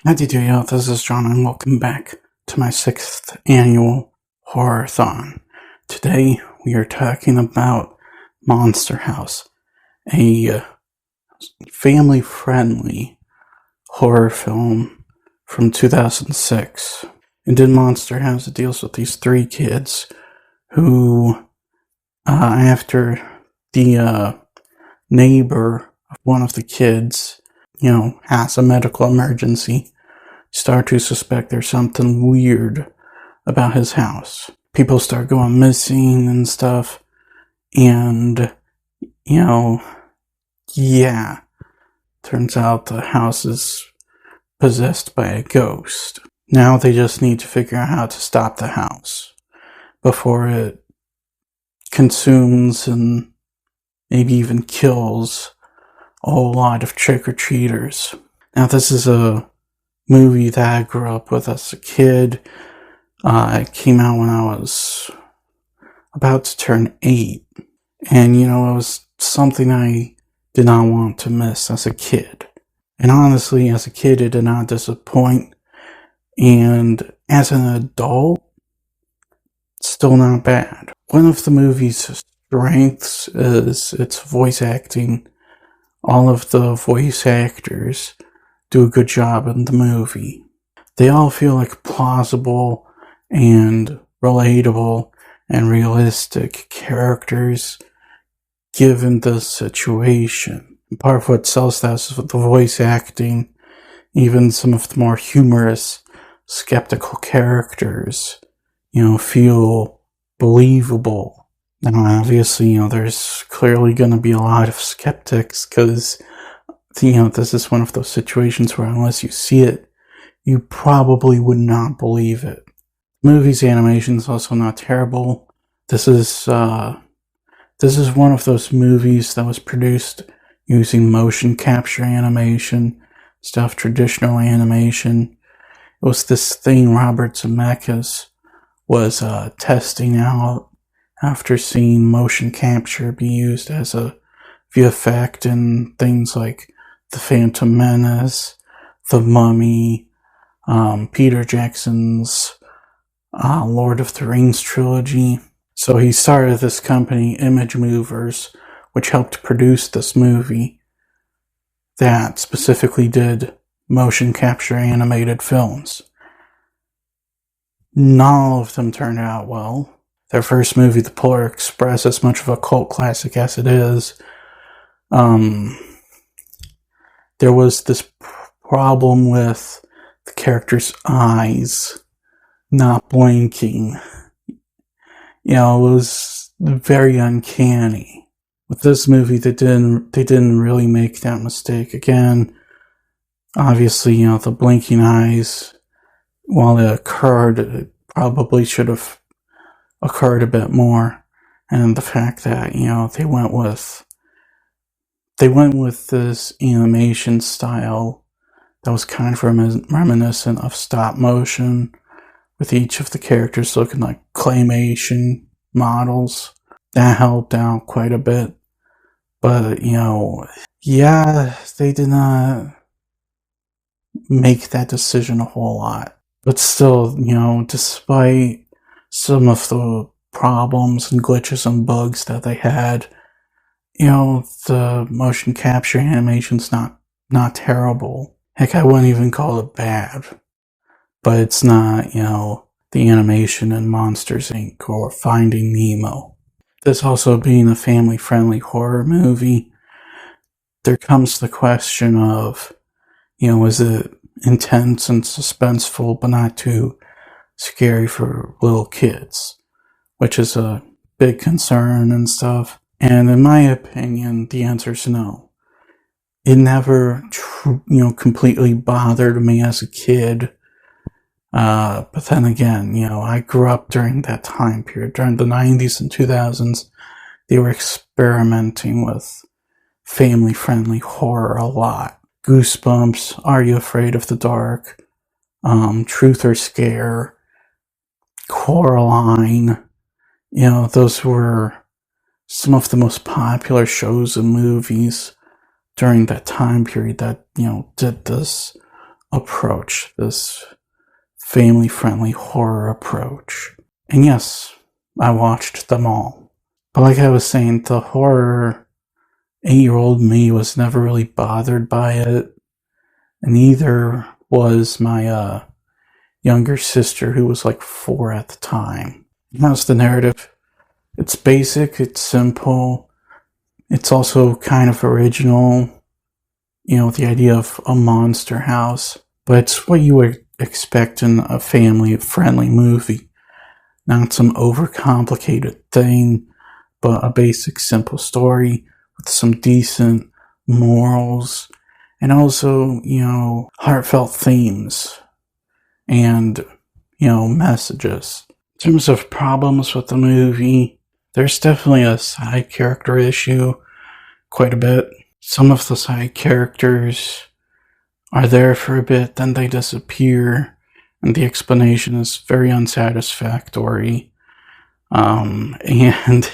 Hi, yo, this is John, and welcome back to my 6th Annual Horror-Athon. Today, we are talking about Monster House, a family-friendly horror film from 2006. And in Monster House, it deals with these three kids who, after the neighbor of one of the kids, has a medical emergency, start to suspect there's something weird about his house. People start going missing and stuff, and, turns out the house is possessed by a ghost. Now they just need to figure out how to stop the house before it consumes and maybe even kills a whole lot of trick-or-treaters. Now, this is a movie that I grew up with as a kid. It came out when I was about to turn 8. And, it was something I did not want to miss as a kid. And honestly, as a kid, it did not disappoint. And as an adult, it's still not bad. One of the movie's strengths is its voice acting. All of the voice actors do a good job in the movie. They all feel like plausible and relatable and realistic characters given the situation. Part of what sells that is the voice acting. Even some of the more humorous, skeptical characters, feel believable. Now, obviously, there's clearly going to be a lot of skeptics because, this is one of those situations where unless you see it, you probably would not believe it. The movie's animation is also not terrible. This is one of those movies that was produced using motion capture animation, stuff traditional animation. It was this thing Robert Zemeckis was testing out after seeing motion capture be used as a VFX in things like The Phantom Menace, The Mummy, Peter Jackson's Lord of the Rings trilogy. So he started this company, Image Movers, which helped produce this movie that specifically did motion capture animated films. Not all of them turned out well. Their first movie, The Polar Express, as much of a cult classic as it is, there was this problem with the character's eyes not blinking. It was very uncanny. With this movie, they didn't really make that mistake. Again, obviously, the blinking eyes, while it occurred, it probably should have occurred a bit more. And the fact that, they went with this animation style that was kind of reminiscent of stop motion, with each of the characters looking like claymation models. That helped out quite a bit. But, they did not make that decision a whole lot. But still, despite some of the problems and glitches and bugs that they had, the motion capture animation's not terrible. Heck, I wouldn't even call it bad. But it's not, the animation in Monsters, Inc. or Finding Nemo. This also being a family-friendly horror movie, there comes the question of, is it intense and suspenseful but not too scary for little kids? Which is a big concern and stuff. And in my opinion, the answer is no. It never, completely bothered me as a kid. But then again, I grew up during that time period. During the 90s and 2000s, they were experimenting with family-friendly horror a lot. Goosebumps, Are You Afraid of the Dark, Truth or Scare, Coraline. Those were some of the most popular shows and movies during that time period that, did this approach, this family-friendly horror approach. And yes, I watched them all. But like I was saying, the horror 8-year-old me was never really bothered by it. And neither was my younger sister, who was like 4 at the time. And that's the narrative. It's basic, it's simple. It's also kind of original, the idea of a monster house. But it's what you would expect in a family-friendly movie. Not some overcomplicated thing, but a basic, simple story with some decent morals and also, heartfelt themes and, messages. In terms of problems with the movie, there's definitely a side character issue, quite a bit. Some of the side characters are there for a bit, then they disappear, and the explanation is very unsatisfactory. And,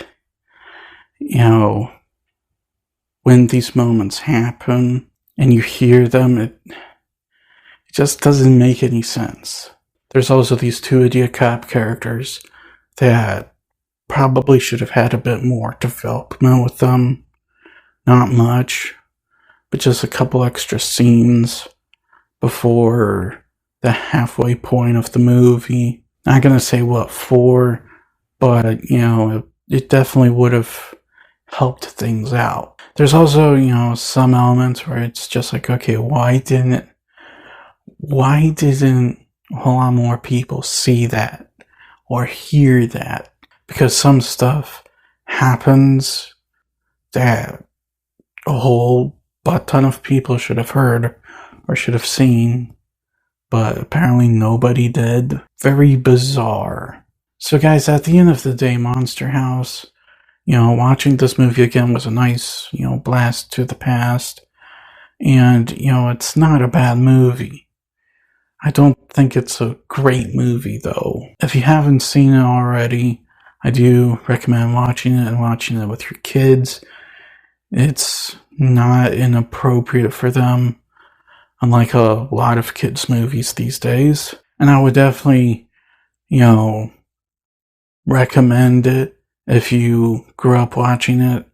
when these moments happen and you hear them, it just doesn't make any sense. There's also these 2 idiot cop characters that probably should have had a bit more development with them. Not much, but just a couple extra scenes before the halfway point of the movie. Not gonna say what for, but, it definitely would have helped things out. There's also, some elements where it's just like, okay, why didn't a whole lot more people see that or hear that? Because some stuff happens that a whole butt ton of people should have heard or should have seen, but apparently nobody did. Very bizarre. So guys, at the end of the day, Monster House, watching this movie again was a nice, blast to the past. And, it's not a bad movie. I don't think it's a great movie, though. If you haven't seen it already, I do recommend watching it and watching it with your kids. It's not inappropriate for them, unlike a lot of kids' movies these days. And I would definitely, recommend it if you grew up watching it,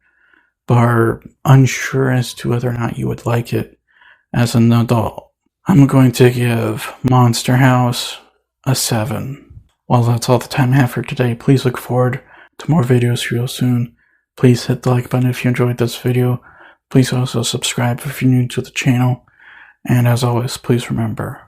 but are unsure as to whether or not you would like it as an adult. I'm going to give Monster House a 7. Well, that's all the time I have for today. Please look forward to more videos real soon. Please hit the like button if you enjoyed this video. Please also subscribe if you're new to the channel. And as always, please remember,